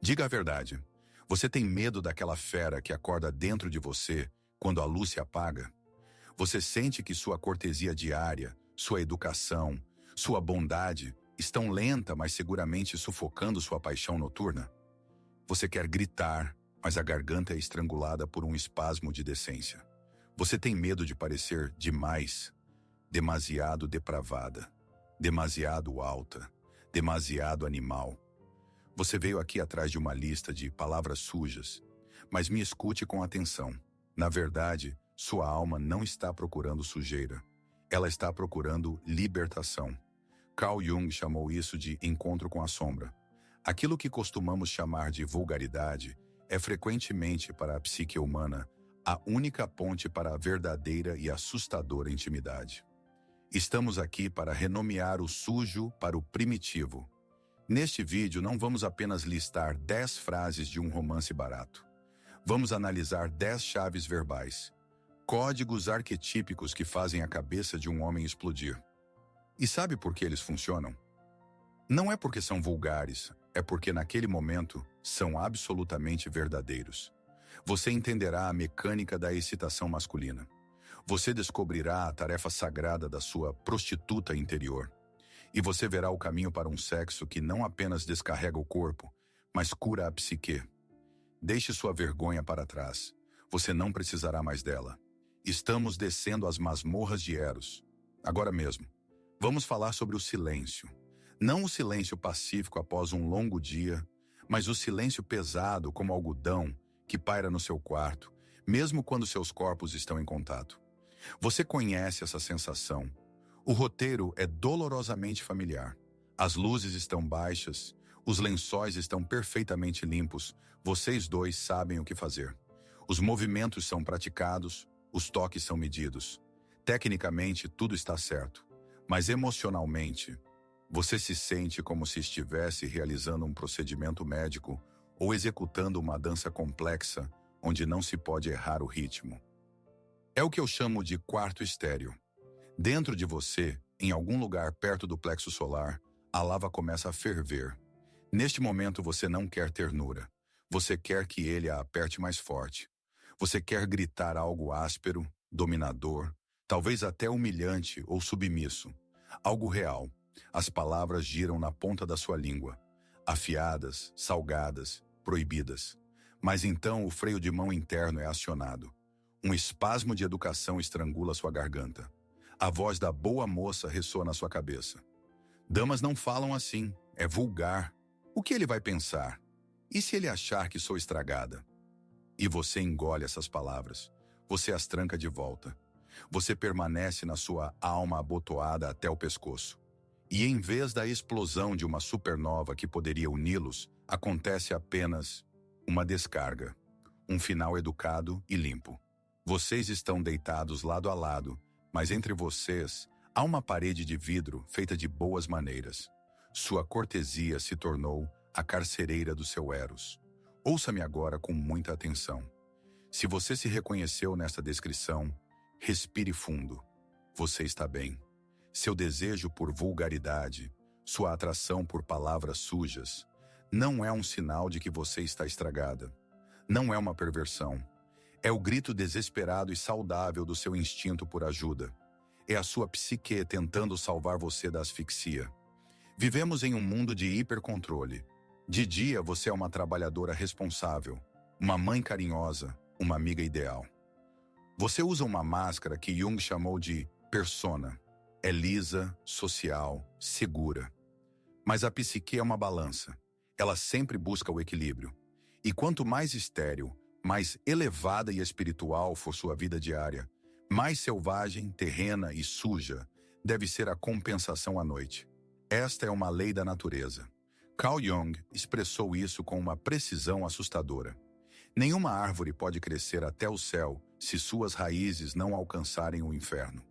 Diga a verdade. Você tem medo daquela fera que acorda dentro de você quando a luz se apaga? Você sente que sua cortesia diária, sua educação, sua bondade estão lenta, mas seguramente sufocando sua paixão noturna? Você quer gritar, mas a garganta é estrangulada por um espasmo de decência. Você tem medo de parecer demais, demasiado depravada, demasiado alta, demasiado animal. Você veio aqui atrás de uma lista de palavras sujas, mas me escute com atenção. Na verdade, sua alma não está procurando sujeira. Ela está procurando libertação. Carl Jung chamou isso de encontro com a sombra. Aquilo que costumamos chamar de vulgaridade é frequentemente para a psique humana a única ponte para a verdadeira e assustadora intimidade. Estamos aqui para renomear o sujo para o primitivo. Neste vídeo não vamos apenas listar 10 frases de um romance barato. Vamos analisar 10 chaves verbais, códigos arquetípicos que fazem a cabeça de um homem explodir. E sabe por que eles funcionam? Não é porque são vulgares, é porque naquele momento são absolutamente verdadeiros. Você entenderá a mecânica da excitação masculina. Você descobrirá a tarefa sagrada da sua prostituta interior. E você verá o caminho para um sexo que não apenas descarrega o corpo, mas cura a psique. Deixe sua vergonha para trás. Você não precisará mais dela. Estamos descendo as masmorras de Eros. Agora mesmo, vamos falar sobre o silêncio. Não o silêncio pacífico após um longo dia, mas o silêncio pesado como algodão que paira no seu quarto, mesmo quando seus corpos estão em contato. Você conhece essa sensação. O roteiro é dolorosamente familiar. As luzes estão baixas, os lençóis estão perfeitamente limpos, vocês dois sabem o que fazer. Os movimentos são praticados, os toques são medidos. Tecnicamente, tudo está certo, mas emocionalmente, você se sente como se estivesse realizando um procedimento médico ou executando uma dança complexa onde não se pode errar o ritmo. É o que eu chamo de quarto estéreo. Dentro de você, em algum lugar perto do plexo solar, a lava começa a ferver. Neste momento você não quer ternura. Você quer que ele a aperte mais forte. Você quer gritar algo áspero, dominador, talvez até humilhante ou submisso. Algo real. As palavras giram na ponta da sua língua. Afiadas, salgadas, proibidas. Mas então o freio de mão interno é acionado. Um espasmo de educação estrangula sua garganta. A voz da boa moça ressoa na sua cabeça. Damas não falam assim, é vulgar. O que ele vai pensar? E se ele achar que sou estragada? E você engole essas palavras. Você as tranca de volta. Você permanece na sua alma abotoada até o pescoço. E em vez da explosão de uma supernova que poderia uni-los, acontece apenas uma descarga. Um final educado e limpo. Vocês estão deitados lado a lado, mas entre vocês há uma parede de vidro feita de boas maneiras. Sua cortesia se tornou a carcereira do seu Eros. Ouça-me agora com muita atenção. Se você se reconheceu nesta descrição, respire fundo. Você está bem. Seu desejo por vulgaridade, sua atração por palavras sujas, não é um sinal de que você está estragada. Não é uma perversão. É o grito desesperado e saudável do seu instinto por ajuda. É a sua psique tentando salvar você da asfixia. Vivemos em um mundo de hipercontrole. De dia você é uma trabalhadora responsável, uma mãe carinhosa, uma amiga ideal. Você usa uma máscara que Jung chamou de persona. É lisa, social, segura. Mas a psique é uma balança. Ela sempre busca o equilíbrio. E quanto mais estéril, mais elevada e espiritual for sua vida diária, mais selvagem, terrena e suja deve ser a compensação à noite. Esta é uma lei da natureza. Carl Jung expressou isso com uma precisão assustadora. Nenhuma árvore pode crescer até o céu se suas raízes não alcançarem o inferno.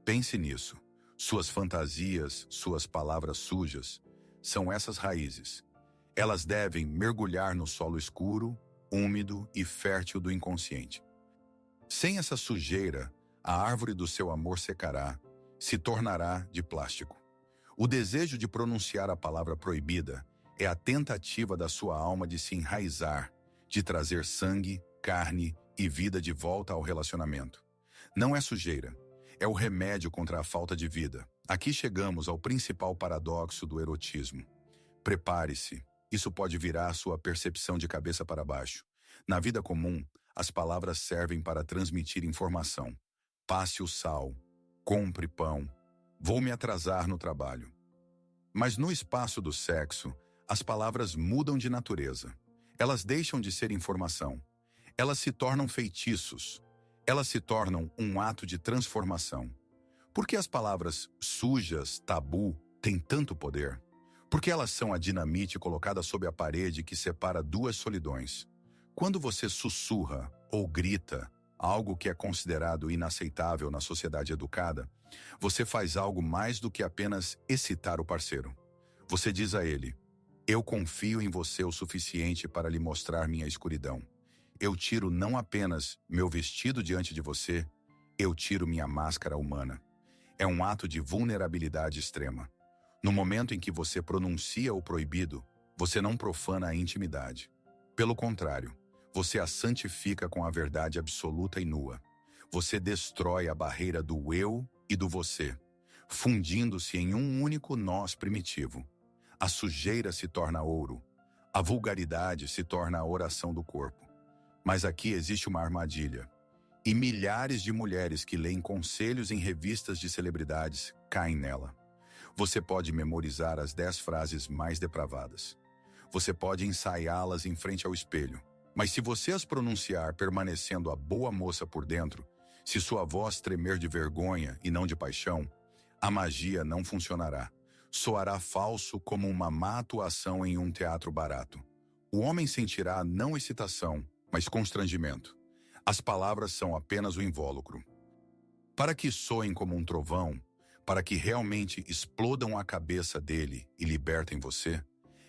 Pense nisso. Suas fantasias, suas palavras sujas, são essas raízes. Elas devem mergulhar no solo escuro, úmido e fértil do inconsciente. Sem essa sujeira, a árvore do seu amor secará, se tornará de plástico. O desejo de pronunciar a palavra proibida É a tentativa da sua alma de se enraizar, de trazer sangue, carne e vida de volta ao relacionamento. Não é sujeira, é o remédio contra a falta de vida. Aqui chegamos ao principal paradoxo do erotismo. Prepare-se, isso pode virar sua percepção de cabeça para baixo. Na vida comum, as palavras servem para transmitir informação. Passe o sal, compre pão, vou me atrasar no trabalho. Mas no espaço do sexo, as palavras mudam de natureza. Elas deixam de ser informação. Elas se tornam feitiços. Elas se tornam um ato de transformação. Por que as palavras sujas, tabu, têm tanto poder? Porque elas são a dinamite colocada sob a parede que separa duas solidões. Quando você sussurra ou grita algo que é considerado inaceitável na sociedade educada, você faz algo mais do que apenas excitar o parceiro. Você diz a ele: eu confio em você o suficiente para lhe mostrar minha escuridão. Eu tiro não apenas meu vestido diante de você, eu tiro minha máscara humana. É um ato de vulnerabilidade extrema. No momento em que você pronuncia o proibido, você não profana a intimidade. Pelo contrário, você a santifica com a verdade absoluta e nua. Você destrói a barreira do eu e do você, fundindo-se em um único nós primitivo. A sujeira se torna ouro. A vulgaridade se torna a oração do corpo. Mas aqui existe uma armadilha. E milhares de mulheres que leem conselhos em revistas de celebridades caem nela. Você pode memorizar as 10 frases mais depravadas. Você pode ensaiá-las em frente ao espelho. Mas se você as pronunciar permanecendo a boa moça por dentro, se sua voz tremer de vergonha e não de paixão, a magia não funcionará. Soará falso como uma má atuação em um teatro barato. O homem sentirá não excitação, mas constrangimento. As palavras são apenas o invólucro. Para que soem como um trovão, para que realmente explodam a cabeça dele e libertem você,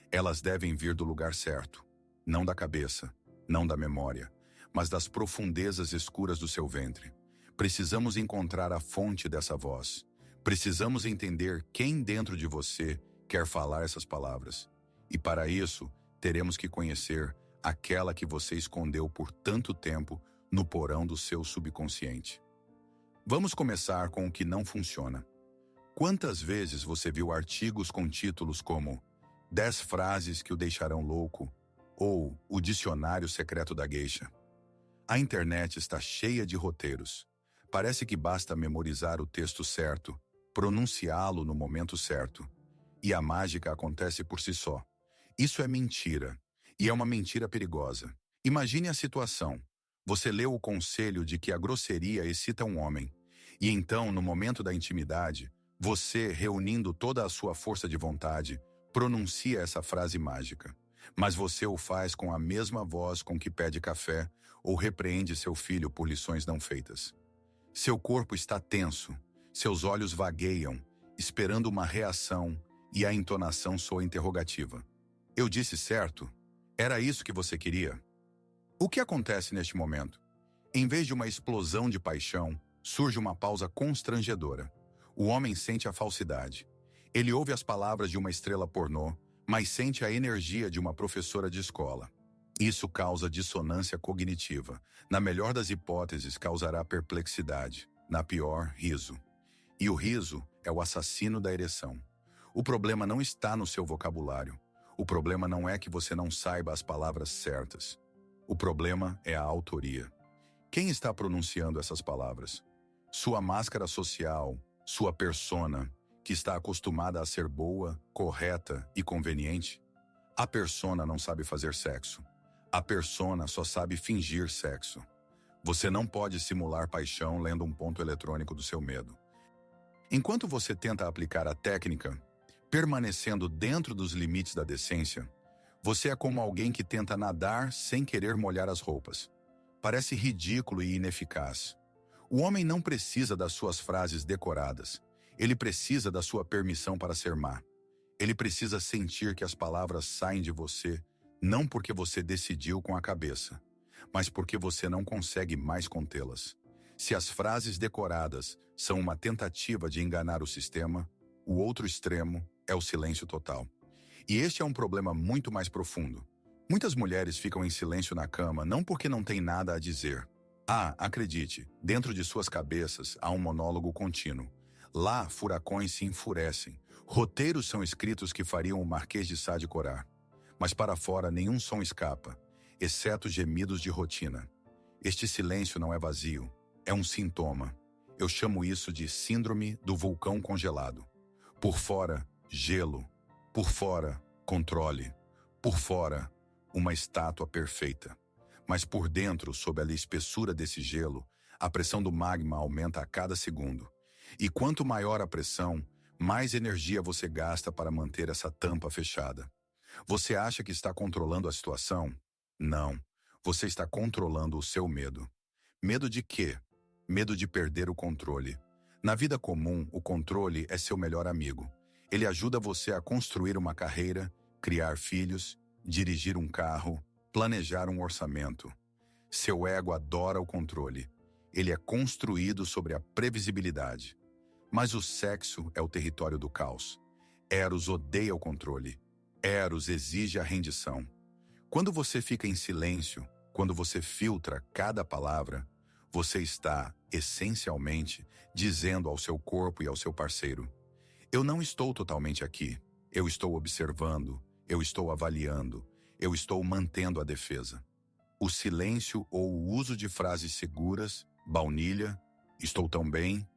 elas devem vir do lugar certo, não da cabeça, não da memória, mas das profundezas escuras do seu ventre. Precisamos encontrar a fonte dessa voz. Precisamos entender quem dentro de você quer falar essas palavras. E para isso, teremos que conhecer aquela que você escondeu por tanto tempo no porão do seu subconsciente. Vamos começar com o que não funciona. Quantas vezes você viu artigos com títulos como 10 frases que o deixarão louco ou o dicionário secreto da geisha? A internet está cheia de roteiros. Parece que basta memorizar o texto certo, pronunciá-lo no momento certo, e a mágica acontece por si só. Isso é mentira, e é uma mentira perigosa. Imagine a situação. Você leu o conselho de que a grosseria excita um homem, e então, no momento da intimidade, você, reunindo toda a sua força de vontade, pronuncia essa frase mágica. Mas você o faz com a mesma voz com que pede café ou repreende seu filho por lições não feitas. Seu corpo está tenso, seus olhos vagueiam, esperando uma reação, e a entonação soa interrogativa. Eu disse certo? Era isso que você queria? O que acontece neste momento? Em vez de uma explosão de paixão, surge uma pausa constrangedora. O homem sente a falsidade. Ele ouve as palavras de uma estrela pornô, mas sente a energia de uma professora de escola. Isso causa dissonância cognitiva. Na melhor das hipóteses, causará perplexidade. Na pior, riso. E o riso é o assassino da ereção. O problema não está no seu vocabulário. O problema não é que você não saiba as palavras certas. O problema é a autoria. Quem está pronunciando essas palavras? Sua máscara social, sua persona, que está acostumada a ser boa, correta e conveniente? A persona não sabe fazer sexo. A persona só sabe fingir sexo. Você não pode simular paixão lendo um ponto eletrônico do seu medo. Enquanto você tenta aplicar a técnica, permanecendo dentro dos limites da decência, você é como alguém que tenta nadar sem querer molhar as roupas. Parece ridículo e ineficaz. O homem não precisa das suas frases decoradas. Ele precisa da sua permissão para ser má. Ele precisa sentir que as palavras saem de você, não porque você decidiu com a cabeça, mas porque você não consegue mais contê-las. Se as frases decoradas são uma tentativa de enganar o sistema, o outro extremo é o silêncio total. E este é um problema muito mais profundo. Muitas mulheres ficam em silêncio na cama não porque não têm nada a dizer. Acredite, dentro de suas cabeças há um monólogo contínuo. Lá, furacões se enfurecem. Roteiros são escritos que fariam o Marquês de Sade corar. Mas para fora nenhum som escapa, exceto gemidos de rotina. Este silêncio não é vazio, é um sintoma. Eu chamo isso de síndrome do vulcão congelado. Por fora, gelo. Por fora, controle. Por fora, uma estátua perfeita. Mas por dentro, sob a espessura desse gelo, a pressão do magma aumenta a cada segundo. E quanto maior a pressão, mais energia você gasta para manter essa tampa fechada. Você acha que está controlando a situação? Não. Você está controlando o seu medo. Medo de quê? Medo de perder o controle. Na vida comum, o controle é seu melhor amigo. Ele ajuda você a construir uma carreira, criar filhos, dirigir um carro, planejar um orçamento. Seu ego adora o controle. Ele é construído sobre a previsibilidade. Mas o sexo é o território do caos. Eros odeia o controle. Eros exige a rendição. Quando você fica em silêncio, quando você filtra cada palavra, você está, essencialmente, dizendo ao seu corpo e ao seu parceiro: eu não estou totalmente aqui. Eu estou observando, eu estou avaliando, eu estou mantendo a defesa. O silêncio ou o uso de frases seguras, baunilha, estou tão bem,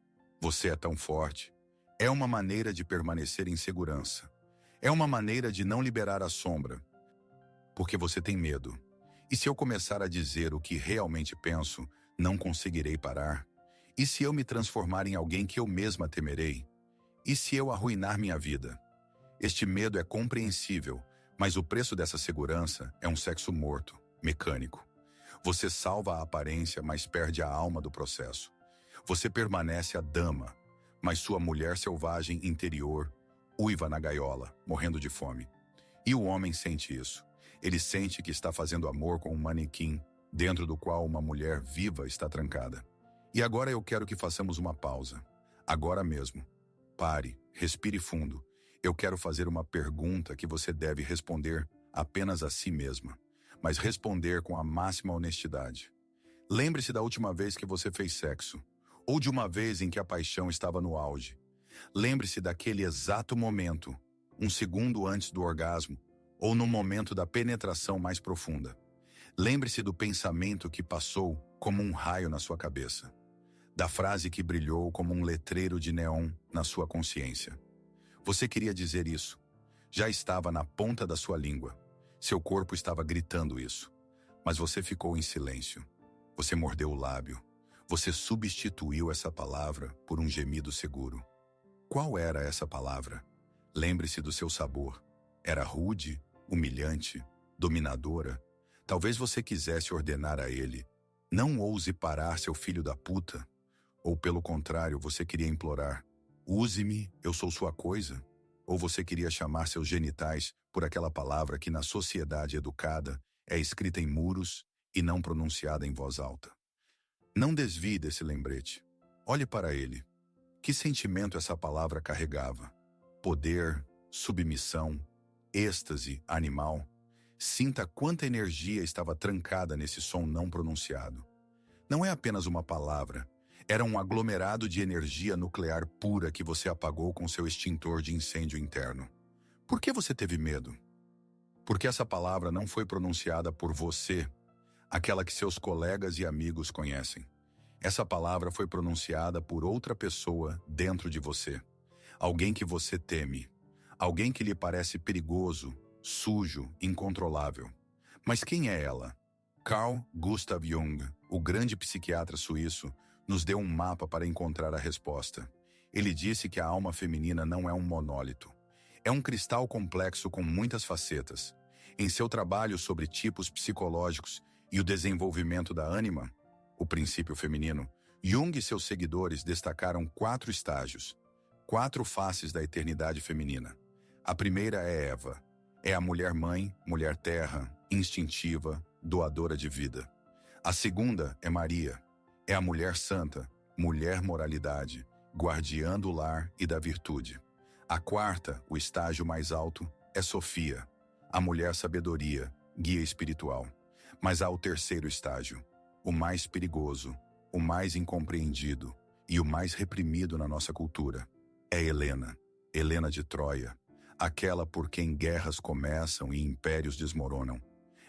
você é tão forte, é uma maneira de permanecer em segurança. É uma maneira de não liberar a sombra, porque você tem medo. E se eu começar a dizer o que realmente penso, não conseguirei parar? E se eu me transformar em alguém que eu mesma temerei? E se eu arruinar minha vida? Este medo é compreensível, mas o preço dessa segurança é um sexo morto, mecânico. Você salva a aparência, mas perde a alma do processo. Você permanece a dama, mas sua mulher selvagem interior uiva na gaiola, morrendo de fome. E o homem sente isso. Ele sente que está fazendo amor com um manequim, dentro do qual uma mulher viva está trancada. E agora eu quero que façamos uma pausa. Agora mesmo. Pare, respire fundo. Eu quero fazer uma pergunta que você deve responder apenas a si mesma, mas responder com a máxima honestidade. Lembre-se da última vez que você fez sexo, ou de uma vez em que a paixão estava no auge. Lembre-se daquele exato momento, um segundo antes do orgasmo, ou no momento da penetração mais profunda. Lembre-se do pensamento que passou como um raio na sua cabeça, da frase que brilhou como um letreiro de neon na sua consciência. Você queria dizer isso. Já estava na ponta da sua língua. Seu corpo estava gritando isso. Mas você ficou em silêncio. Você mordeu o lábio. Você substituiu essa palavra por um gemido seguro. Qual era essa palavra? Lembre-se do seu sabor. Era rude, humilhante, dominadora. Talvez você quisesse ordenar a ele: não ouse parar, seu filho da puta. Ou pelo contrário, você queria implorar: use-me, eu sou sua coisa. Ou você queria chamar seus genitais por aquela palavra que na sociedade educada é escrita em muros e não pronunciada em voz alta. Não desvie desse lembrete. Olhe para ele. Que sentimento essa palavra carregava? Poder, submissão, êxtase animal. Sinta quanta energia estava trancada nesse som não pronunciado. Não é apenas uma palavra. Era um aglomerado de energia nuclear pura que você apagou com seu extintor de incêndio interno. Por que você teve medo? Porque essa palavra não foi pronunciada por você, aquela que seus colegas e amigos conhecem. Essa palavra foi pronunciada por outra pessoa dentro de você. Alguém que você teme. Alguém que lhe parece perigoso, sujo, incontrolável. Mas quem é ela? Carl Gustav Jung, o grande psiquiatra suíço, nos deu um mapa para encontrar a resposta. Ele disse que a alma feminina não é um monólito. É um cristal complexo com muitas facetas. Em seu trabalho sobre tipos psicológicos e o desenvolvimento da ânima, o princípio feminino, Jung e seus seguidores destacaram 4 estágios, 4 faces da eternidade feminina. A primeira é Eva. É a mulher-mãe, mulher-terra, instintiva, doadora de vida. A segunda é Maria. É a mulher santa, mulher-moralidade, guardiã do lar e da virtude. A quarta, o estágio mais alto, é Sofia, a mulher sabedoria, guia espiritual. Mas há o terceiro estágio, o mais perigoso, o mais incompreendido e o mais reprimido na nossa cultura. É Helena, Helena de Troia, aquela por quem guerras começam e impérios desmoronam.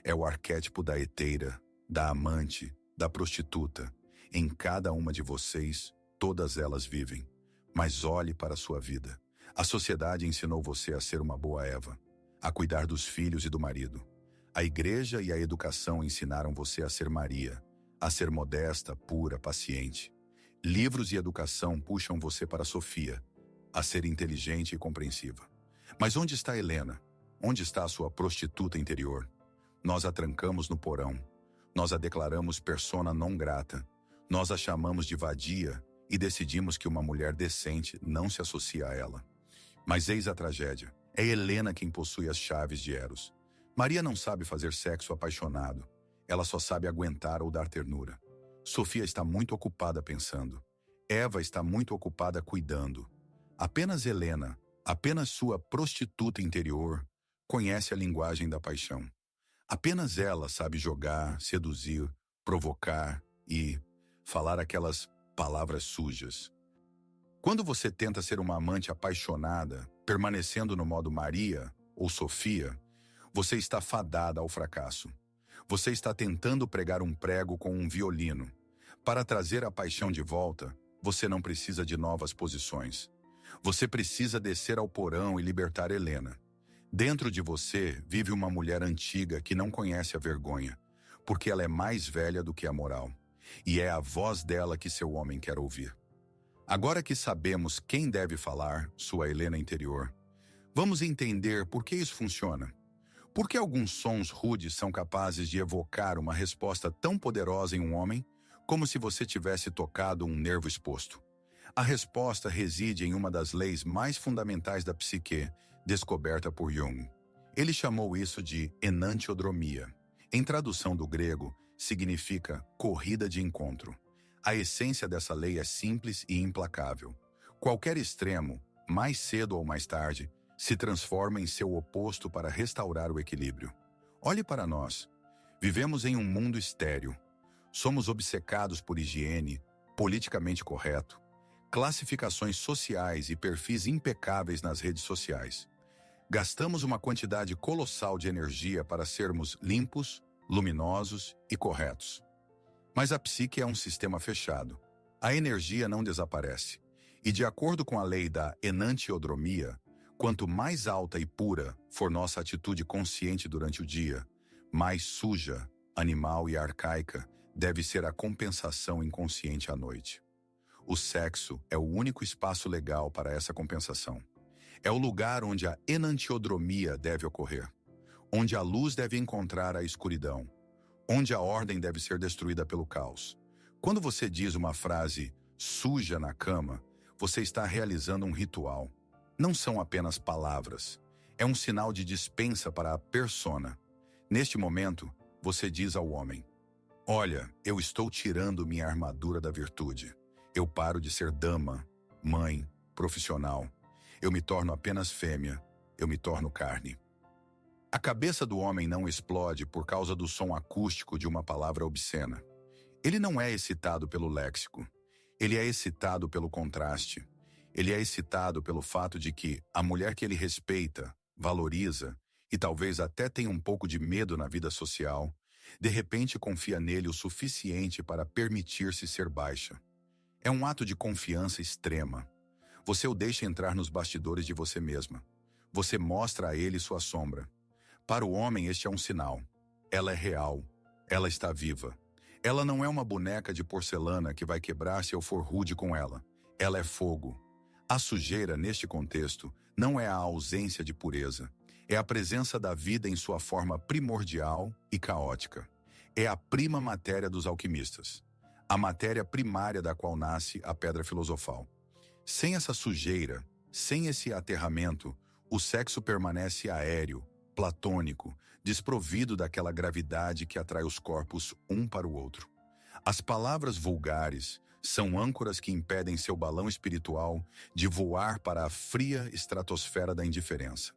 É o arquétipo da heteira, da amante, da prostituta. Em cada uma de vocês, todas elas vivem. Mas olhe para a sua vida. A sociedade ensinou você a ser uma boa Eva, a cuidar dos filhos e do marido. A igreja e a educação ensinaram você a ser Maria, a ser modesta, pura, paciente. Livros e educação puxam você para Sofia, a ser inteligente e compreensiva. Mas onde está Helena? Onde está a sua prostituta interior? Nós a trancamos no porão. Nós a declaramos persona non grata. Nós a chamamos de vadia e decidimos que uma mulher decente não se associa a ela. Mas eis a tragédia. É Helena quem possui as chaves de Eros. Maria não sabe fazer sexo apaixonado. Ela só sabe aguentar ou dar ternura. Sofia está muito ocupada pensando. Eva está muito ocupada cuidando. Apenas Helena, apenas sua prostituta interior, conhece a linguagem da paixão. Apenas ela sabe jogar, seduzir, provocar e falar aquelas palavras sujas. Quando você tenta ser uma amante apaixonada, permanecendo no modo Maria ou Sofia, você está fadada ao fracasso. Você está tentando pregar um prego com um violino. Para trazer a paixão de volta, você não precisa de novas posições. Você precisa descer ao porão e libertar Helena. Dentro de você vive uma mulher antiga que não conhece a vergonha, porque ela é mais velha do que a moral. E é a voz dela que seu homem quer ouvir. Agora que sabemos quem deve falar, sua Helena interior, vamos entender por que isso funciona. Por que alguns sons rudes são capazes de evocar uma resposta tão poderosa em um homem, como se você tivesse tocado um nervo exposto? A resposta reside em uma das leis mais fundamentais da psique, descoberta por Jung. Ele chamou isso de enantiodromia. Em tradução do grego, significa corrida de encontro. A essência dessa lei é simples e implacável. Qualquer extremo, mais cedo ou mais tarde, se transforma em seu oposto para restaurar o equilíbrio. Olhe para nós. Vivemos em um mundo estéril. Somos obcecados por higiene, politicamente correto, classificações sociais e perfis impecáveis nas redes sociais. Gastamos uma quantidade colossal de energia para sermos limpos, luminosos e corretos. Mas a psique é um sistema fechado. A energia não desaparece. E de acordo com a lei da enantiodromia, quanto mais alta e pura for nossa atitude consciente durante o dia, mais suja, animal e arcaica deve ser a compensação inconsciente à noite. O sexo é o único espaço legal para essa compensação. É o lugar onde a enantiodromia deve ocorrer, onde a luz deve encontrar a escuridão, onde a ordem deve ser destruída pelo caos. Quando você diz uma frase suja na cama, você está realizando um ritual. Não são apenas palavras. É um sinal de dispensa para a persona. Neste momento, você diz ao homem: olha, eu estou tirando minha armadura da virtude. Eu paro de ser dama, mãe, profissional. Eu me torno apenas fêmea. Eu me torno carne. A cabeça do homem não explode por causa do som acústico de uma palavra obscena. Ele não é excitado pelo léxico. Ele é excitado pelo contraste. Ele é excitado pelo fato de que a mulher que ele respeita, valoriza e talvez até tenha um pouco de medo na vida social, de repente confia nele o suficiente para permitir-se ser baixa. É um ato de confiança extrema. Você o deixa entrar nos bastidores de você mesma. Você mostra a ele sua sombra. Para o homem, este é um sinal. Ela é real. Ela está viva. Ela não é uma boneca de porcelana que vai quebrar se eu for rude com ela. Ela é fogo. A sujeira, neste contexto, não é a ausência de pureza. É a presença da vida em sua forma primordial e caótica. É a prima matéria dos alquimistas. A matéria primária da qual nasce a pedra filosofal. Sem essa sujeira, sem esse aterramento, o sexo permanece aéreo, platônico, desprovido daquela gravidade que atrai os corpos um para o outro. As palavras vulgares são âncoras que impedem seu balão espiritual de voar para a fria estratosfera da indiferença.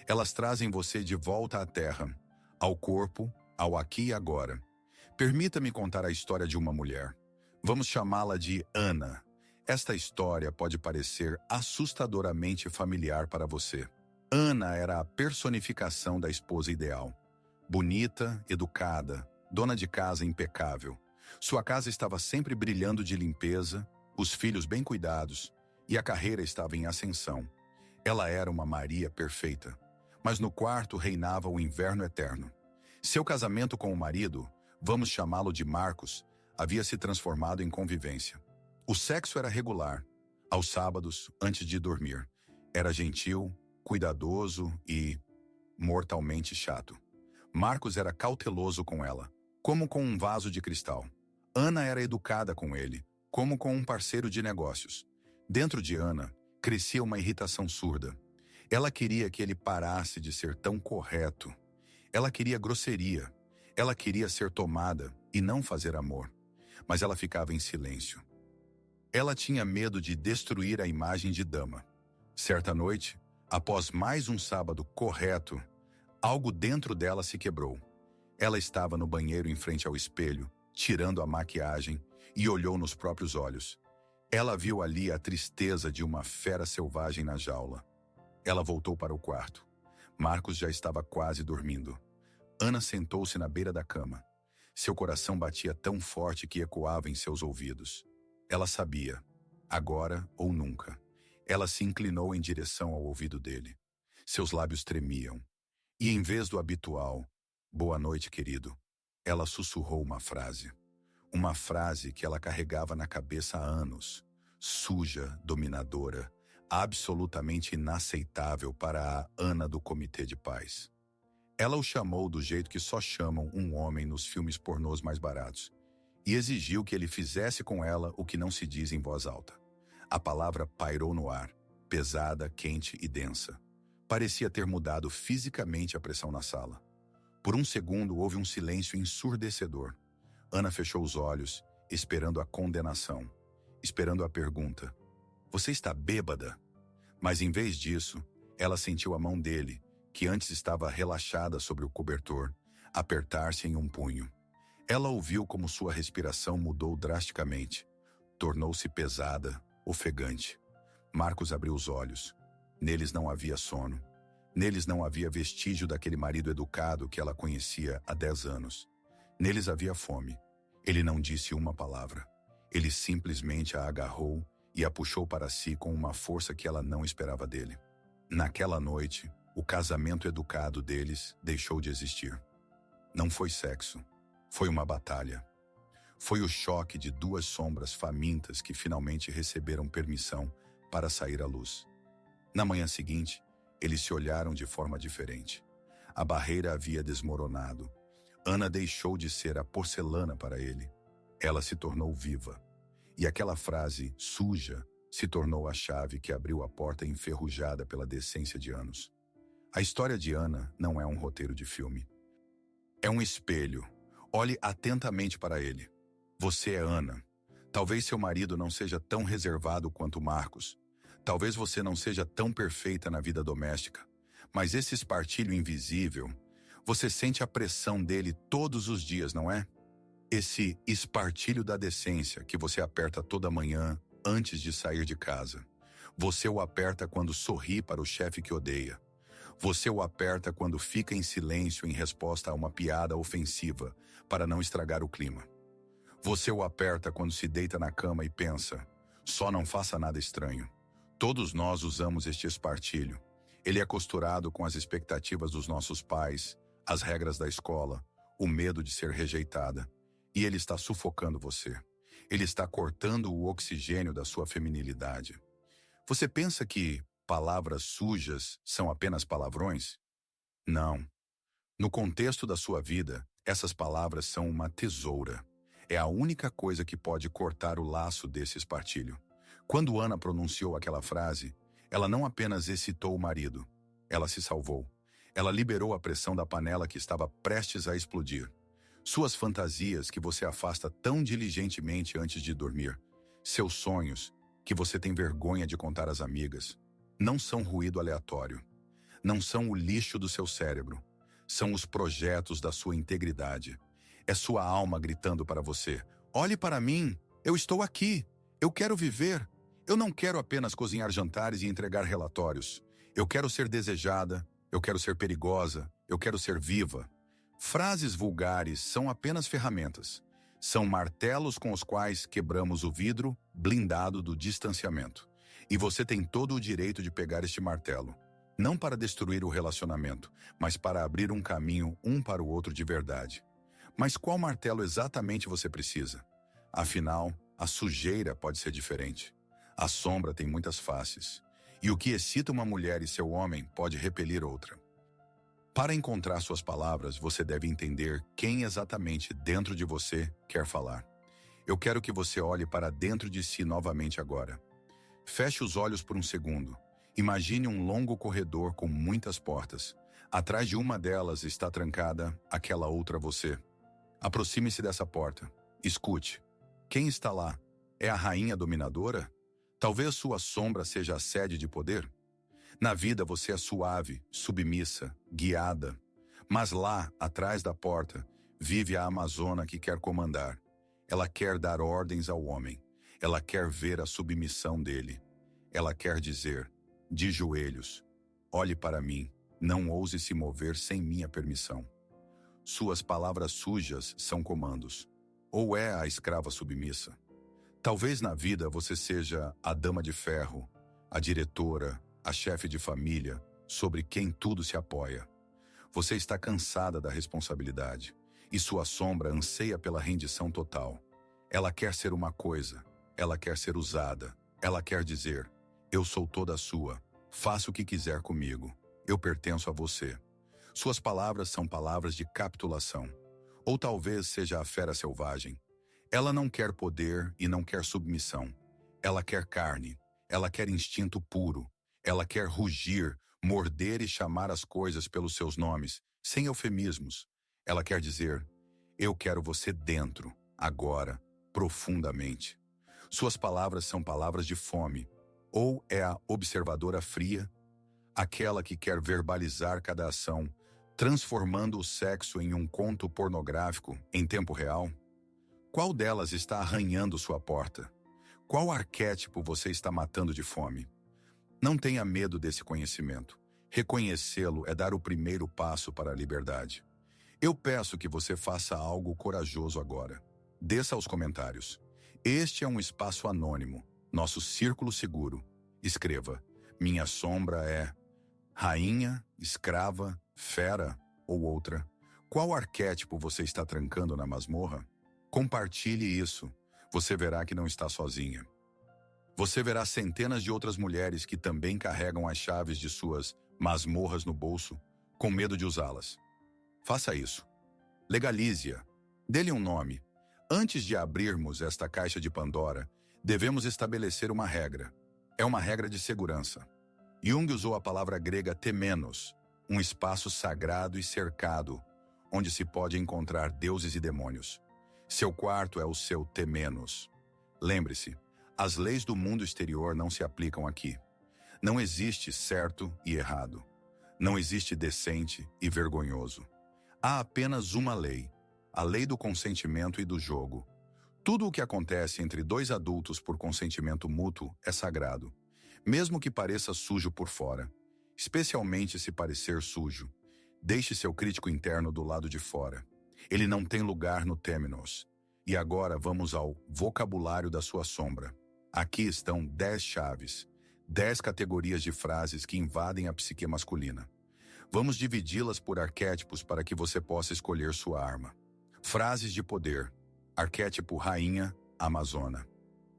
Elas trazem você de volta à terra, ao corpo, ao aqui e agora. Permita-me contar a história de uma mulher. Vamos chamá-la de Ana. Esta história pode parecer assustadoramente familiar para você. Ana era a personificação da esposa ideal. Bonita, educada, dona de casa impecável. Sua casa estava sempre brilhando de limpeza, os filhos bem cuidados, e a carreira estava em ascensão. Ela era uma Maria perfeita, mas no quarto reinava o inverno eterno. Seu casamento com o marido, vamos chamá-lo de Marcos, havia se transformado em convivência. O sexo era regular, aos sábados, antes de dormir. Era gentil, cuidadoso e mortalmente chato. Marcos era cauteloso com ela, como com um vaso de cristal. Ana era educada com ele, como com um parceiro de negócios. Dentro de Ana, crescia uma irritação surda. Ela queria que ele parasse de ser tão correto. Ela queria grosseria. Ela queria ser tomada e não fazer amor. Mas ela ficava em silêncio. Ela tinha medo de destruir a imagem de dama. Certa noite, após mais um sábado correto, algo dentro dela se quebrou. Ela estava no banheiro em frente ao espelho, tirando a maquiagem, e olhou nos próprios olhos. Ela viu ali a tristeza de uma fera selvagem na jaula. Ela voltou para o quarto. Marcos já estava quase dormindo. Ana sentou-se na beira da cama. Seu coração batia tão forte que ecoava em seus ouvidos. Ela sabia, agora ou nunca. Ela se inclinou em direção ao ouvido dele. Seus lábios tremiam. E em vez do habitual, "Boa noite, querido", ela sussurrou uma frase. Uma frase que ela carregava na cabeça há anos. Suja, dominadora, absolutamente inaceitável para a Ana do Comitê de Paz. Ela o chamou do jeito que só chamam um homem nos filmes pornôs mais baratos e exigiu que ele fizesse com ela o que não se diz em voz alta. A palavra pairou no ar, pesada, quente e densa. Parecia ter mudado fisicamente a pressão na sala. Por um segundo houve um silêncio ensurdecedor. Ana fechou os olhos, esperando a condenação, esperando a pergunta: "Você está bêbada?" Mas em vez disso, ela sentiu a mão dele, que antes estava relaxada sobre o cobertor, apertar-se em um punho. Ela ouviu como sua respiração mudou drasticamente. Tornou-se pesada, ofegante. Marcos abriu os olhos. Neles não havia sono. Neles não havia vestígio daquele marido educado que ela conhecia há 10 anos. Neles havia fome. Ele não disse uma palavra. Ele simplesmente a agarrou e a puxou para si com uma força que ela não esperava dele. Naquela noite, o casamento educado deles deixou de existir. Não foi sexo. Foi uma batalha. Foi o choque de duas sombras famintas que finalmente receberam permissão para sair à luz. Na manhã seguinte, eles se olharam de forma diferente. A barreira havia desmoronado. Ana deixou de ser a porcelana para ele. Ela se tornou viva. E aquela frase, suja, se tornou a chave que abriu a porta enferrujada pela decência de anos. A história de Ana não é um roteiro de filme. É um espelho. Olhe atentamente para ele. Você é Ana. Talvez seu marido não seja tão reservado quanto Marcos. Talvez você não seja tão perfeita na vida doméstica. Mas esse espartilho invisível, você sente a pressão dele todos os dias, não é? Esse espartilho da decência que você aperta toda manhã antes de sair de casa. Você o aperta quando sorri para o chefe que odeia. Você o aperta quando fica em silêncio em resposta a uma piada ofensiva para não estragar o clima. Você o aperta quando se deita na cama e pensa: só não faça nada estranho. Todos nós usamos este espartilho. Ele é costurado com as expectativas dos nossos pais, as regras da escola, o medo de ser rejeitada. E ele está sufocando você. Ele está cortando o oxigênio da sua feminilidade. Você pensa que palavras sujas são apenas palavrões? Não. No contexto da sua vida, essas palavras são uma tesoura. É a única coisa que pode cortar o laço desse espartilho. Quando Ana pronunciou aquela frase, ela não apenas excitou o marido, ela se salvou. Ela liberou a pressão da panela que estava prestes a explodir. Suas fantasias que você afasta tão diligentemente antes de dormir, seus sonhos que você tem vergonha de contar às amigas, não são ruído aleatório. Não são o lixo do seu cérebro. São os projetos da sua integridade. É sua alma gritando para você: olhe para mim, eu estou aqui, eu quero viver. Eu não quero apenas cozinhar jantares e entregar relatórios. Eu quero ser desejada, eu quero ser perigosa, eu quero ser viva. Frases vulgares são apenas ferramentas. São martelos com os quais quebramos o vidro blindado do distanciamento. E você tem todo o direito de pegar este martelo. Não para destruir o relacionamento, mas para abrir um caminho um para o outro de verdade. Mas qual martelo exatamente você precisa? Afinal, a sujeira pode ser diferente. A sombra tem muitas faces. E o que excita uma mulher e seu homem pode repelir outra. Para encontrar suas palavras, você deve entender quem exatamente dentro de você quer falar. Eu quero que você olhe para dentro de si novamente agora. Feche os olhos por um segundo. Imagine um longo corredor com muitas portas. Atrás de uma delas está trancada aquela outra você. Aproxime-se dessa porta. Escute. Quem está lá? É a rainha dominadora? Talvez sua sombra seja a sede de poder? Na vida você é suave, submissa, guiada. Mas lá, atrás da porta, vive a amazona que quer comandar. Ela quer dar ordens ao homem. Ela quer ver a submissão dele. Ela quer dizer, de joelhos, olhe para mim, não ouse se mover sem minha permissão. Suas palavras sujas são comandos. Ou é a escrava submissa? Talvez na vida você seja a dama de ferro, a diretora, a chefe de família, sobre quem tudo se apoia. Você está cansada da responsabilidade, e sua sombra anseia pela rendição total. Ela quer ser uma coisa, ela quer ser usada, ela quer dizer, eu sou toda sua, faça o que quiser comigo, eu pertenço a você. Suas palavras são palavras de capitulação, ou talvez seja a fera selvagem. Ela não quer poder e não quer submissão. Ela quer carne, ela quer instinto puro. Ela quer rugir, morder e chamar as coisas pelos seus nomes, sem eufemismos. Ela quer dizer, eu quero você dentro, agora, profundamente. Suas palavras são palavras de fome. Ou é a observadora fria, aquela que quer verbalizar cada ação, transformando o sexo em um conto pornográfico em tempo real? Qual delas está arranhando sua porta? Qual arquétipo você está matando de fome? Não tenha medo desse conhecimento. Reconhecê-lo é dar o primeiro passo para a liberdade. Eu peço que você faça algo corajoso agora. Desça aos comentários. Este é um espaço anônimo, nosso círculo seguro. Escreva, minha sombra é rainha, escrava, fera ou outra. Qual arquétipo você está trancando na masmorra? Compartilhe isso. Você verá que não está sozinha. Você verá centenas de outras mulheres que também carregam as chaves de suas masmorras no bolso, com medo de usá-las. Faça isso. Legalize-a. Dê-lhe um nome. Antes de abrirmos esta caixa de Pandora, devemos estabelecer uma regra. É uma regra de segurança. Jung usou a palavra grega temenos, um espaço sagrado e cercado, onde se pode encontrar deuses e demônios. Seu quarto é o seu temenos. Lembre-se, as leis do mundo exterior não se aplicam aqui. Não existe certo e errado. Não existe decente e vergonhoso. Há apenas uma lei, a lei do consentimento e do jogo. Tudo o que acontece entre dois adultos por consentimento mútuo é sagrado, mesmo que pareça sujo por fora, especialmente se parecer sujo. Deixe seu crítico interno do lado de fora. Ele não tem lugar no temenos. E agora vamos ao vocabulário da sua sombra. Aqui estão 10 chaves, 10 categorias de frases que invadem a psique masculina. Vamos dividi-las por arquétipos para que você possa escolher sua arma. Frases de poder. Arquétipo rainha, amazona.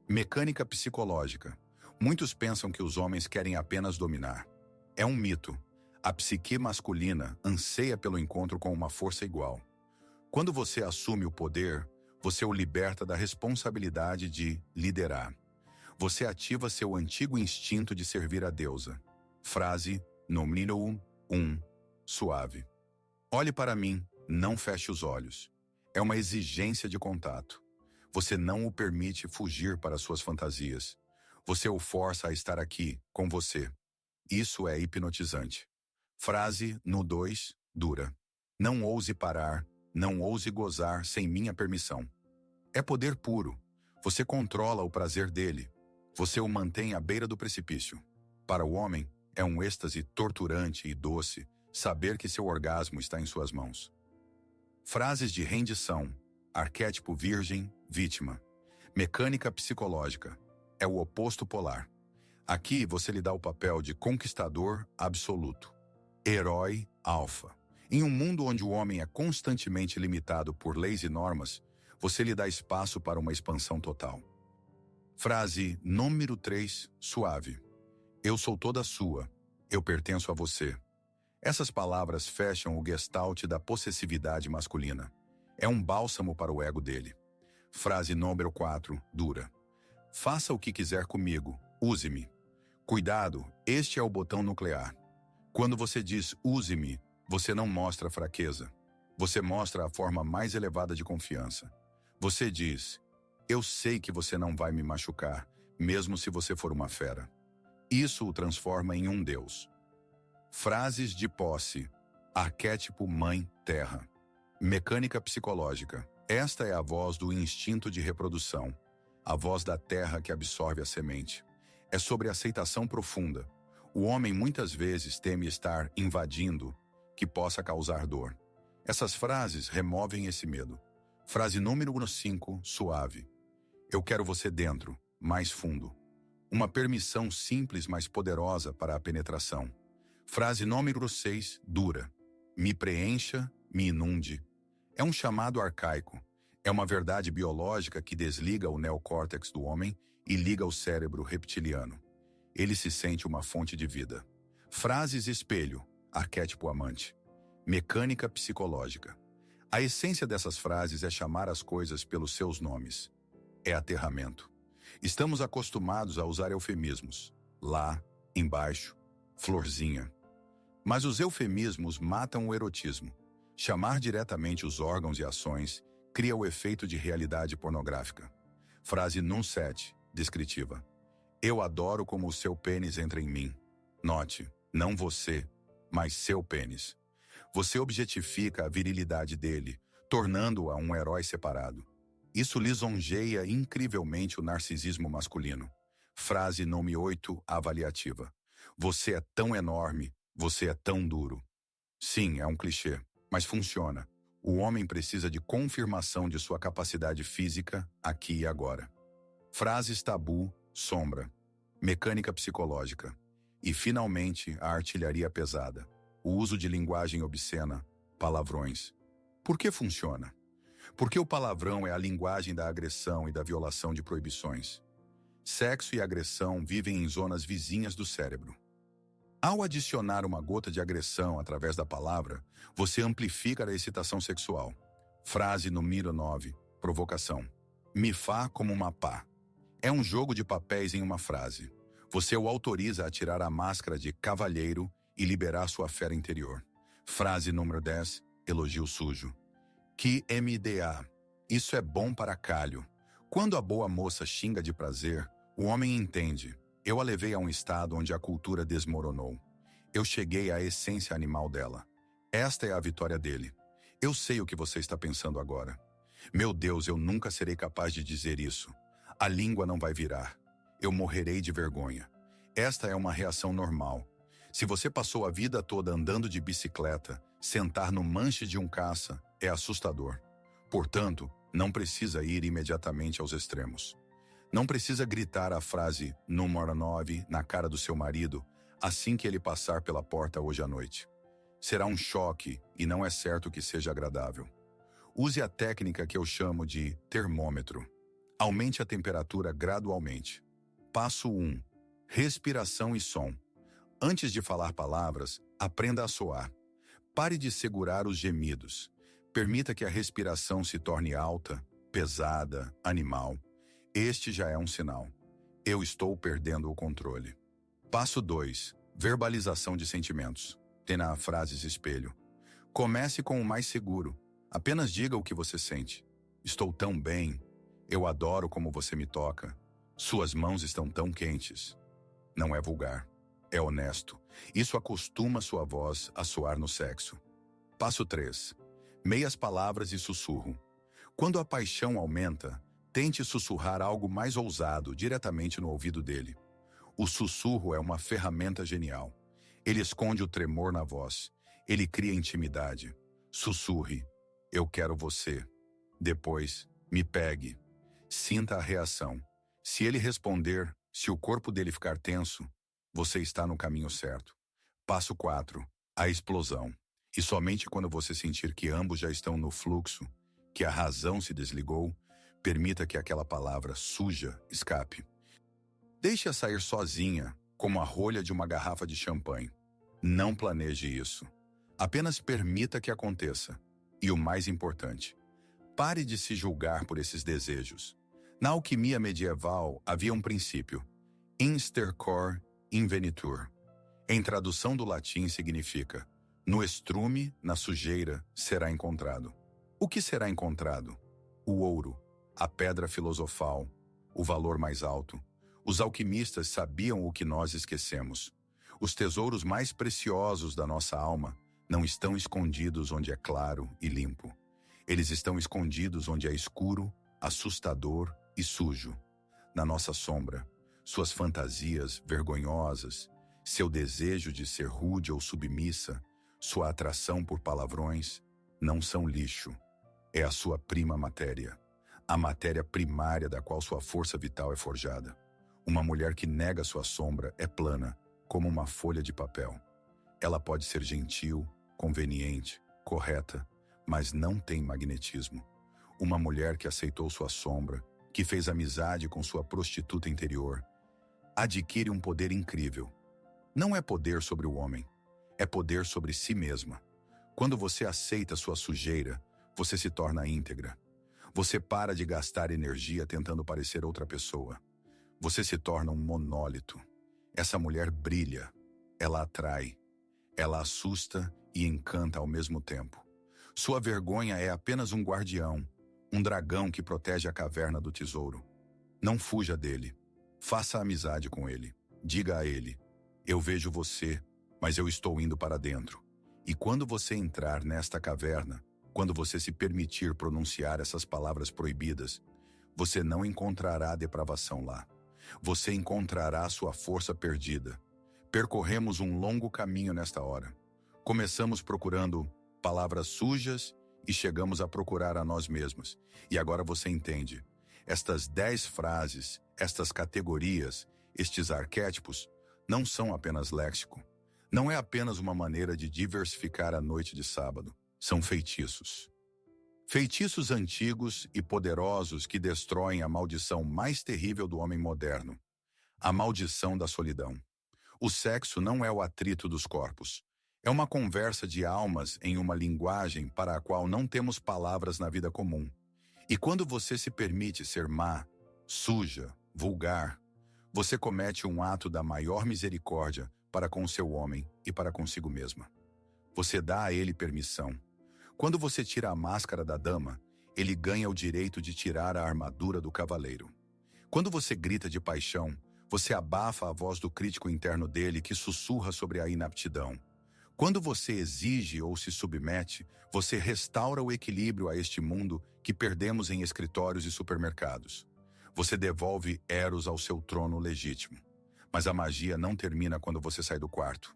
Mecânica psicológica. Muitos pensam que os homens querem apenas dominar. É um mito. A psique masculina anseia pelo encontro com uma força igual. Quando você assume o poder, você o liberta da responsabilidade de liderar. Você ativa seu antigo instinto de servir a deusa. Frase nominum 1, suave. Olhe para mim, não feche os olhos. É uma exigência de contato. Você não o permite fugir para suas fantasias. Você o força a estar aqui, com você. Isso é hipnotizante. Frase no 2, dura. Não ouse parar, não ouse gozar sem minha permissão. É poder puro. Você controla o prazer dele. Você o mantém à beira do precipício. Para o homem, é um êxtase torturante e doce saber que seu orgasmo está em suas mãos. Frases de rendição. Arquétipo virgem, vítima. Mecânica psicológica. É o oposto polar. Aqui você lhe dá o papel de conquistador absoluto. Herói alfa. Em um mundo onde o homem é constantemente limitado por leis e normas, você lhe dá espaço para uma expansão total. Frase número 3, suave. Eu sou toda sua. Eu pertenço a você. Essas palavras fecham o gestalt da possessividade masculina. É um bálsamo para o ego dele. Frase número 4, dura. Faça o que quiser comigo. Use-me. Cuidado, este é o botão nuclear. Quando você diz use-me, você não mostra fraqueza. Você mostra a forma mais elevada de confiança. Você diz, eu sei que você não vai me machucar, mesmo se você for uma fera. Isso o transforma em um deus. Frases de posse. Arquétipo mãe terra. Mecânica psicológica. Esta é a voz do instinto de reprodução. A voz da terra que absorve a semente. É sobre aceitação profunda. O homem muitas vezes teme estar invadindo, que possa causar dor. Essas frases removem esse medo. Frase número 5, suave. Eu quero você dentro, mais fundo. Uma permissão simples, mas poderosa para a penetração. Frase número 6, dura. Me preencha, me inunde. É um chamado arcaico. É uma verdade biológica que desliga o neocórtex do homem e liga o cérebro reptiliano. Ele se sente uma fonte de vida. Frases espelho, arquétipo amante. Mecânica psicológica. A essência dessas frases é chamar as coisas pelos seus nomes. É aterramento. Estamos acostumados a usar eufemismos. Lá, embaixo, florzinha. Mas os eufemismos matam o erotismo. Chamar diretamente os órgãos e ações cria o efeito de realidade pornográfica. Frase num 7, descritiva. Eu adoro como o seu pênis entra em mim. Note, não você, mas seu pênis. Você objetifica a virilidade dele, tornando-a um herói separado. Isso lisonjeia incrivelmente o narcisismo masculino. Frase número 8, avaliativa. Você é tão enorme, você é tão duro. Sim, é um clichê, mas funciona. O homem precisa de confirmação de sua capacidade física aqui e agora. Frases tabu, sombra. Mecânica psicológica. E, finalmente, a artilharia pesada. O uso de linguagem obscena, palavrões. Por que funciona? Porque o palavrão é a linguagem da agressão e da violação de proibições. Sexo e agressão vivem em zonas vizinhas do cérebro. Ao adicionar uma gota de agressão através da palavra, você amplifica a excitação sexual. Frase número 9, provocação. Me fá como uma pá. É um jogo de papéis em uma frase. Você o autoriza a tirar a máscara de cavalheiro e liberar sua fera interior. Frase número 10, elogio sujo. Que MDA. Isso é bom para calho. Quando a boa moça xinga de prazer, o homem entende. Eu a levei a um estado onde a cultura desmoronou. Eu cheguei à essência animal dela. Esta é a vitória dele. Eu sei o que você está pensando agora. Meu Deus, eu nunca serei capaz de dizer isso. A língua não vai virar. Eu morrerei de vergonha. Esta é uma reação normal. Se você passou a vida toda andando de bicicleta, sentar no manche de um caça é assustador. Portanto, não precisa ir imediatamente aos extremos. Não precisa gritar a frase número 9 na cara do seu marido assim que ele passar pela porta hoje à noite. Será um choque e não é certo que seja agradável. Use a técnica que eu chamo de termômetro. Aumente a temperatura gradualmente. Passo 1. Respiração e som. Antes de falar palavras, aprenda a soar. Pare de segurar os gemidos. Permita que a respiração se torne alta, pesada, animal. Este já é um sinal. Eu estou perdendo o controle. Passo 2. Verbalização de sentimentos. Tenha frases espelho. Comece com o mais seguro. Apenas diga o que você sente. Estou tão bem. Eu adoro como você me toca. Suas mãos estão tão quentes. Não é vulgar. é honesto. Isso acostuma sua voz a soar no sexo. Passo 3. Meias palavras e sussurro. Quando a paixão aumenta, tente sussurrar algo mais ousado diretamente no ouvido dele. O sussurro é uma ferramenta genial. Ele esconde o tremor na voz. Ele cria intimidade. Sussurre: eu quero você. Depois, me pegue. Sinta a reação. Se ele responder, se o corpo dele ficar tenso, você está no caminho certo. Passo 4. A explosão. E somente quando você sentir que ambos já estão no fluxo, que a razão se desligou, permita que aquela palavra suja escape. Deixe-a sair sozinha, como a rolha de uma garrafa de champanhe. Não planeje isso. Apenas permita que aconteça. E o mais importante, pare de se julgar por esses desejos. Na alquimia medieval havia um princípio: inster-cor invenitur. Em tradução do latim significa: no estrume, na sujeira, será encontrado. O que será encontrado? O ouro, a pedra filosofal, o valor mais alto. Os alquimistas sabiam o que nós esquecemos. Os tesouros mais preciosos da nossa alma não estão escondidos onde é claro e limpo. Eles estão escondidos onde é escuro, assustador e sujo. Na nossa sombra, suas fantasias vergonhosas, seu desejo de ser rude ou submissa, sua atração por palavrões, não são lixo. É a sua prima matéria, a matéria primária da qual sua força vital é forjada. Uma mulher que nega sua sombra é plana, como uma folha de papel. Ela pode ser gentil, conveniente, correta, mas não tem magnetismo. Uma mulher que aceitou sua sombra, que fez amizade com sua prostituta interior, adquire um poder incrível. Não é poder sobre o homem, é poder sobre si mesma. Quando você aceita sua sujeira, você se torna íntegra. Você para de gastar energia tentando parecer outra pessoa. Você se torna um monólito. Essa mulher brilha, ela atrai, ela assusta e encanta ao mesmo tempo. Sua vergonha é apenas um guardião, um dragão que protege a caverna do tesouro. Não fuja dele. Faça amizade com ele. Diga a ele: eu vejo você, mas eu estou indo para dentro. E quando você entrar nesta caverna, quando você se permitir pronunciar essas palavras proibidas, você não encontrará depravação lá. Você encontrará sua força perdida. Percorremos um longo caminho nesta hora. Começamos procurando palavras sujas e chegamos a procurar a nós mesmos. E agora você entende. Estas 10 frases, estas categorias, estes arquétipos, não são apenas léxico. Não é apenas uma maneira de diversificar a noite de sábado. São feitiços. Feitiços antigos e poderosos que destroem a maldição mais terrível do homem moderno. A maldição da solidão. O sexo não é o atrito dos corpos. É uma conversa de almas em uma linguagem para a qual não temos palavras na vida comum. E quando você se permite ser má, suja, vulgar, você comete um ato da maior misericórdia para com o seu homem e para consigo mesma. Você dá a ele permissão. Quando você tira a máscara da dama, ele ganha o direito de tirar a armadura do cavaleiro. Quando você grita de paixão, você abafa a voz do crítico interno dele que sussurra sobre a inaptidão. Quando você exige ou se submete, você restaura o equilíbrio a este mundo que perdemos em escritórios e supermercados. Você devolve Eros ao seu trono legítimo. Mas a magia não termina quando você sai do quarto.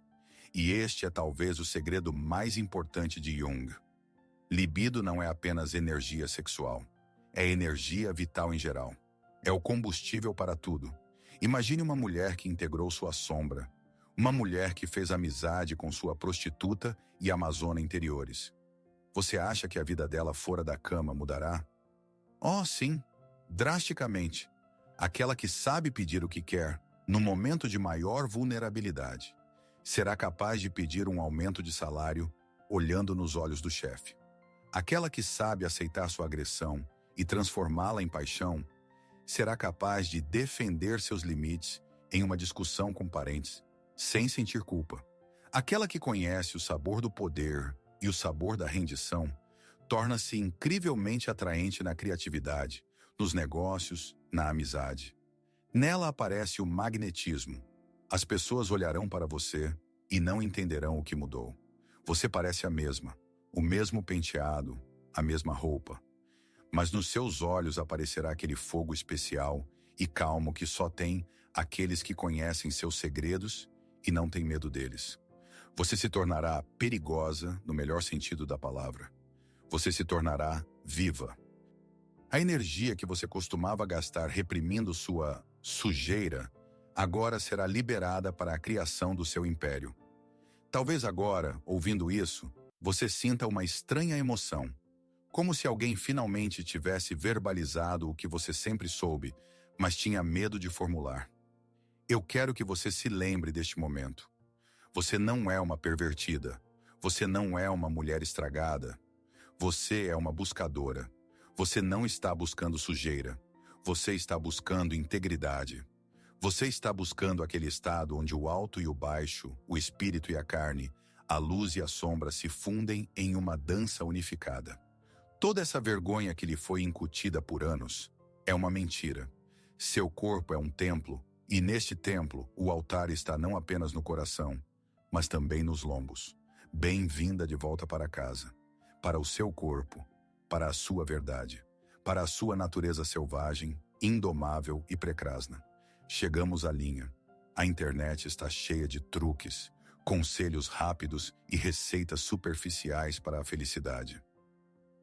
E este é talvez o segredo mais importante de Jung. Libido não é apenas energia sexual. É energia vital em geral. É o combustível para tudo. Imagine uma mulher que integrou sua sombra. Uma mulher que fez amizade com sua prostituta e amazona interiores. Você acha que a vida dela fora da cama mudará? Oh, sim, drasticamente. Aquela que sabe pedir o que quer, no momento de maior vulnerabilidade, será capaz de pedir um aumento de salário olhando nos olhos do chefe. Aquela que sabe aceitar sua agressão e transformá-la em paixão, será capaz de defender seus limites em uma discussão com parentes, sem sentir culpa. Aquela que conhece o sabor do poder e o sabor da rendição, torna-se incrivelmente atraente na criatividade, nos negócios, na amizade. Nela aparece o magnetismo. As pessoas olharão para você e não entenderão o que mudou. Você parece a mesma, o mesmo penteado, a mesma roupa. Mas nos seus olhos aparecerá aquele fogo especial e calmo que só tem aqueles que conhecem seus segredos e não têm medo deles. Você se tornará perigosa no melhor sentido da palavra. Você se tornará viva. A energia que você costumava gastar reprimindo sua sujeira agora será liberada para a criação do seu império. Talvez agora, ouvindo isso, você sinta uma estranha emoção, como se alguém finalmente tivesse verbalizado o que você sempre soube, mas tinha medo de formular. Eu quero que você se lembre deste momento. Você não é uma pervertida. Você não é uma mulher estragada. Você é uma buscadora. Você não está buscando sujeira. Você está buscando integridade. Você está buscando aquele estado onde o alto e o baixo, o espírito e a carne, a luz e a sombra se fundem em uma dança unificada. Toda essa vergonha que lhe foi incutida por anos é uma mentira. Seu corpo é um templo, e neste templo o altar está não apenas no coração, mas também nos lombos. Bem-vinda de volta para casa, para o seu corpo, para a sua verdade, para a sua natureza selvagem, indomável e precrasna. Chegamos à linha. A internet está cheia de truques, conselhos rápidos e receitas superficiais para a felicidade.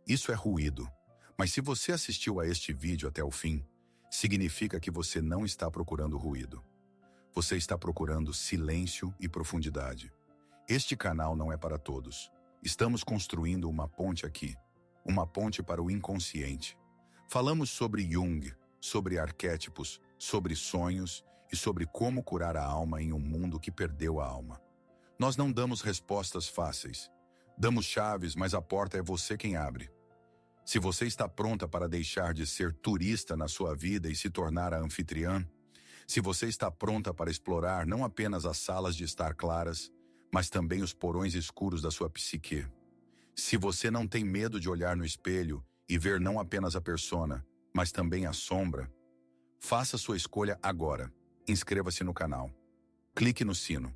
Isso é ruído, mas se você assistiu a este vídeo até o fim, significa que você não está procurando ruído. Você está procurando silêncio e profundidade. Este canal não é para todos. Estamos construindo uma ponte aqui, uma ponte para o inconsciente. Falamos sobre Jung, sobre arquétipos, sobre sonhos e sobre como curar a alma em um mundo que perdeu a alma. Nós não damos respostas fáceis. Damos chaves, mas a porta é você quem abre. Se você está pronta para deixar de ser turista na sua vida e se tornar a anfitriã, se você está pronta para explorar não apenas as salas de estar claras, mas também os porões escuros da sua psique. Se você não tem medo de olhar no espelho e ver não apenas a persona, mas também a sombra, faça sua escolha agora. Inscreva-se no canal. Clique no sino.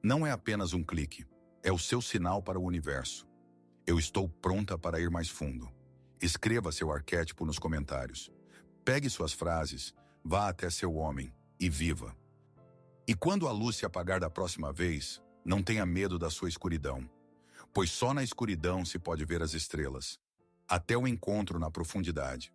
Não é apenas um clique, é o seu sinal para o universo. Eu estou pronta para ir mais fundo. Escreva seu arquétipo nos comentários. Pegue suas frases, vá até seu homem e viva. E quando a luz se apagar da próxima vez, não tenha medo da sua escuridão, pois só na escuridão se pode ver as estrelas. Até o encontro na profundidade.